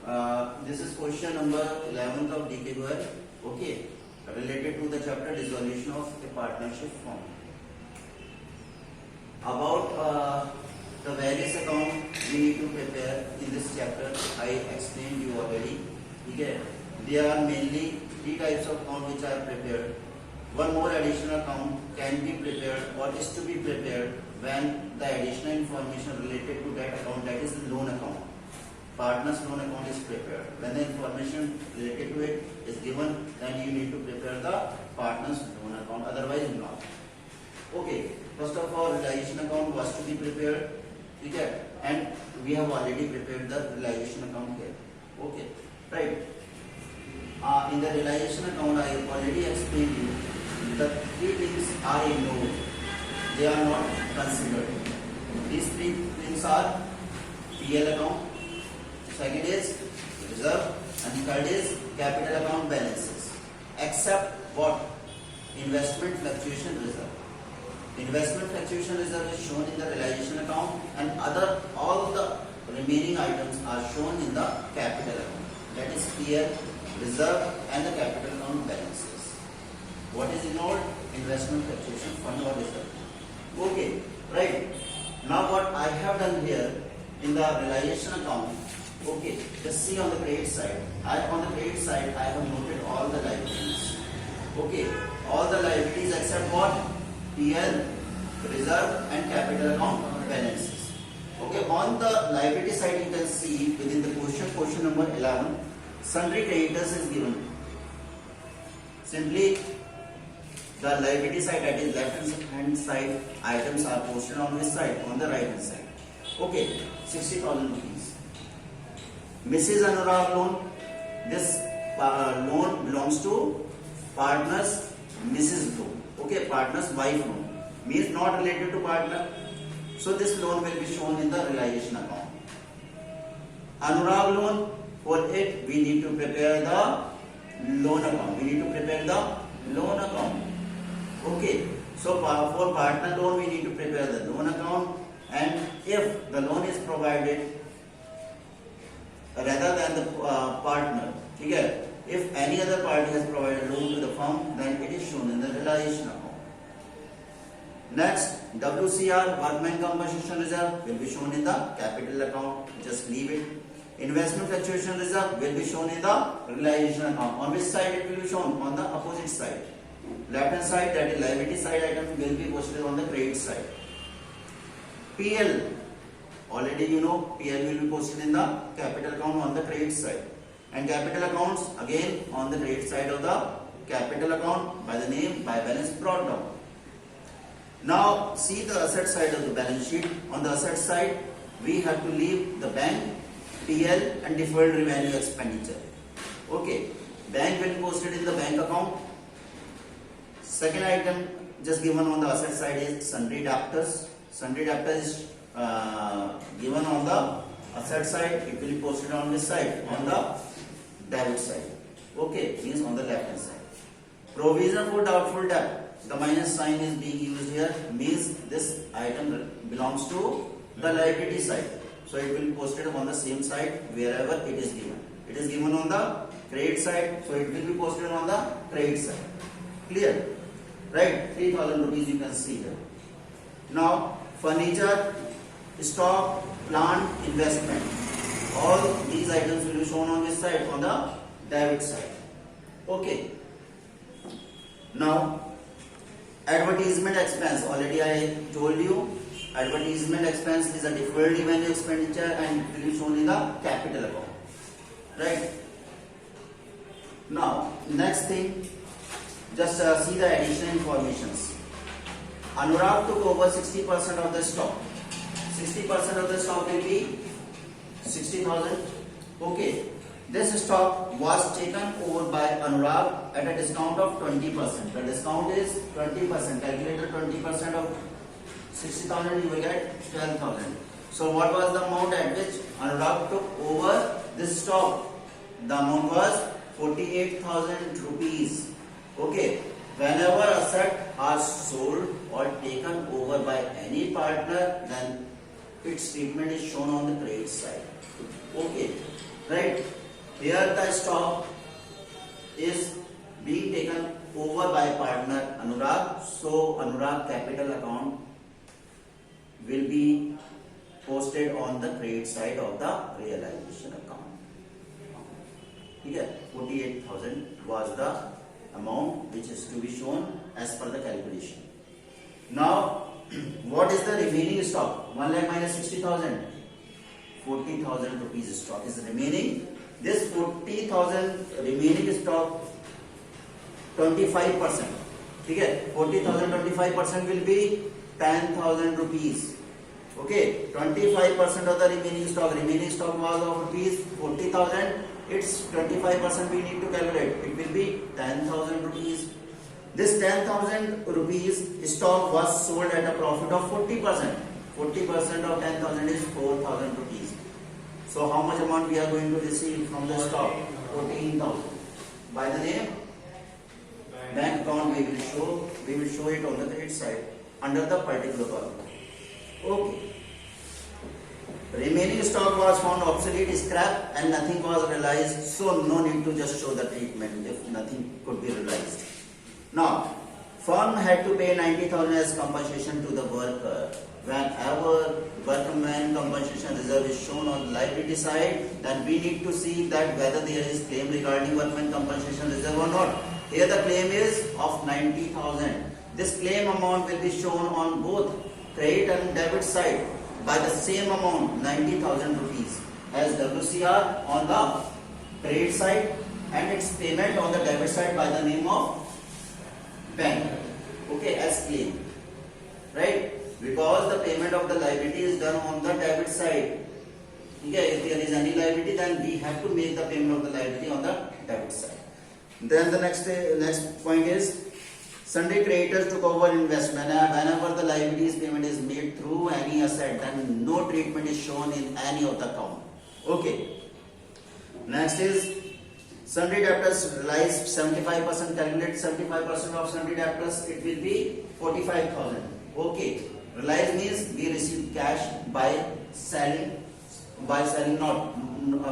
This is question number 11th of DKBR. Okay, related to the chapter dissolution of a partnership form. About the various account we need to prepare in this chapter, I explained you already. Okay, there are mainly three types of account which are prepared. One more additional account can be prepared or is to be prepared when the additional information related to that account, that is the loan account. Partner's loan account is prepared. When the information related to it is given, then you need to prepare the partner's loan account, otherwise not. Okay, first of all, realization account was to be prepared. Okay, and we have already prepared the realization account here. Okay, right. In the realization account, I already explained you the three things are ignored. They are not considered. These three things are PL account, second is reserve, and third is capital account balances. Except what? Investment fluctuation reserve. Investment fluctuation reserve is shown in the realization account, and all the remaining items are shown in the capital account. That is PL, reserve, and the capital account balances. What is ignored? Investment fluctuation fund or reserve. Okay, right. Now what I have done here in the realization account, okay, just see on the credit side. On the credit side, I have noted all the liabilities. Okay, all the liabilities except what? PL, reserve, and capital account balances. Okay, on the liability side, you can see within the question number 11, sundry creditors is given. Simply, the liability side, that is left hand side, items are posted on this side, on the right hand side. Okay, 60,000 rupees. Mrs. Anurag loan. This loan belongs to partner's Mrs. loan. Okay, partner's wife loan. Means not related to partner. So this loan will be shown in the realization account. Anurag loan, for it we need to prepare the loan account. We need to prepare the loan account. Okay, so for partner loan we need to prepare the loan account, and if the loan is provided rather than the partner, okay, if any other party has provided loan to the firm, then it is shown in the realization account. Next, WCR, workman compensation reserve, will be shown in the capital account. Just leave it. Investment fluctuation reserve will be shown in the realization account. On which side it will be shown? On the opposite side. Left hand side, that is liability side item, will be posted on the credit side. PL, already you know, PL will be posted in the capital account on the credit side. And capital accounts again on the credit side of the capital account by the name by balance brought down. Now see the asset side of the balance sheet. On the asset side, we have to leave the bank, PL, and deferred revenue expenditure. Okay, bank will be posted in the bank account. Second item just given on the asset side is sundry debtors. Sundry debtors is given on the asset side. It will be posted on this side, on the debit side. Okay, means on the left hand side. Provision for doubtful debt. The minus sign is being used here, means this item belongs to the liability side. So it will be posted on the same side wherever it is given. It is given on the credit side, so it will be posted on the credit side. Clear? Right? 3,000 rupees you can see here. Now, furniture, stock, plant, investment. All these items will be shown on this side, on the debit side. Okay. Now, advertisement expense. Already I told you, advertisement expense is a deferred revenue expenditure and it will be shown in the capital account. Right? Now, next thing, just see the additional informations. Anurag took over 60% of the stock. 60% of the stock will be 60,000. Okay. This stock was taken over by Anurag at a discount of 20%. The discount is 20%. Calculated 20% of 60,000, you will get 12,000. So what was the amount at which Anurag took over this stock? The amount was 48,000 rupees. Okay. Whenever asset are sold or taken over by any partner, then its treatment is shown on the credit side. Okay, right? Here the stock is being taken over by partner Anurag. So Anurag capital account will be posted on the credit side of the realization account. Okay, 48,000 was the amount which is to be shown as per the calculation. Now, what is the remaining stock? 1 lakh minus 60,000. 40,000 rupees stock is remaining. This 40,000 remaining stock 25%. Okay, 40,000 25% will be 10,000 rupees. Okay, 25% of the remaining stock. Remaining stock was of rupees 40,000. Its 25% we need to calculate. It will be 10,000 rupees. This 10,000 rupees stock was sold at a profit of 40%. 40% of 10,000 is 4,000 rupees. So how much amount we are going to receive from the stock? 14,000. By the name bank account we will show it on the credit side under the particular column. Okay. Remaining stock was found obsolete, scrap, and nothing was realized. So no need to just show the treatment if nothing could be realized. Now, firm had to pay 90,000 as compensation to the worker. Whenever workman compensation reserve is shown on the liability side, then we need to see that whether there is claim regarding workman compensation reserve or not. Here the claim is of 90,000. This claim amount will be shown on both credit and debit side by the same amount, 90,000 rupees, as WCR on the credit side and its payment on the debit side by the name of bank. Okay, as claim. Right? Because the payment of the liability is done on the debit side. Okay, if there is any liability, then we have to make the payment of the liability on the debit side. Then the next point is sundry creditors took over investment. Whenever the liabilities payment is made through any asset, then no treatment is shown in any of the account. Okay. Next is sundry debtors realized 75%. Calculate 75% of sundry debtors. It will be 45,000. Okay. Realized means we receive cash by selling. Not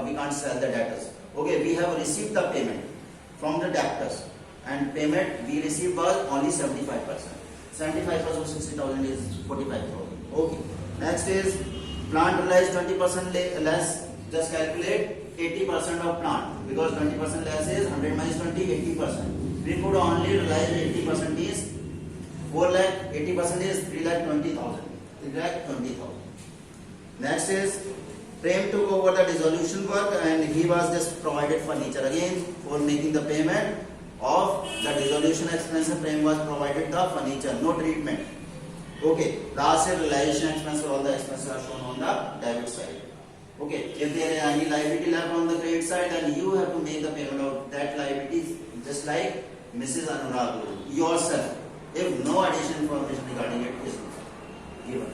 we can't sell the debtors. Okay. We have received the payment from the debtors. And payment we received was only 75%. 75% of 60,000 is 45,000. Okay. Next is plant realized 20% less. Just calculate 80% of plant because 20% less is 100 minus 20, 80%. We could only realize 80% is 4 lakh. 80% is 3,20,000. 3,20,000. Next is Prem took over the dissolution work and he was just provided furniture again for making the payment of the dissolution expense. Prem was provided the furniture, no treatment. Okay, last year realization expense for all the expenses are shown on the debit side. Okay, if there is any liability left on the credit side, then you have to make the payment of that liability just like Mrs. Anurag yourself, if no additional information regarding it is given.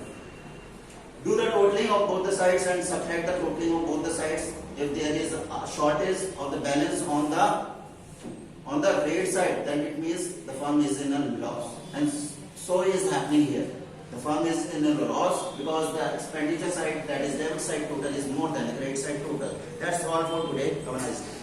Do the totaling of both the sides and subtract the totaling of both the sides. If there is a shortage of the balance on the credit side, then it means the firm is in a loss. And so is happening here. The firm is in a loss because the expenditure side, that is debit side total, is more than the credit side total. That's all for today. Have a nice day.